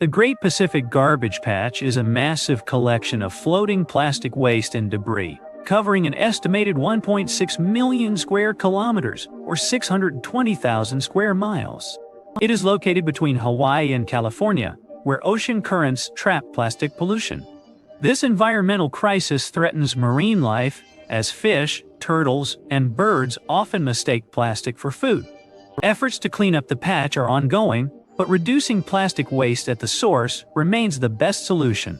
The Great Pacific Garbage Patch is a massive collection of floating plastic waste and debris, covering an estimated 1.6 million square kilometers, or 620,000 square miles. It is located between Hawaii and California, where ocean currents trap plastic pollution. This environmental crisis threatens marine life, as fish, turtles, and birds often mistake plastic for food. Efforts to clean up the patch are ongoing, but reducing plastic waste at the source remains the best solution.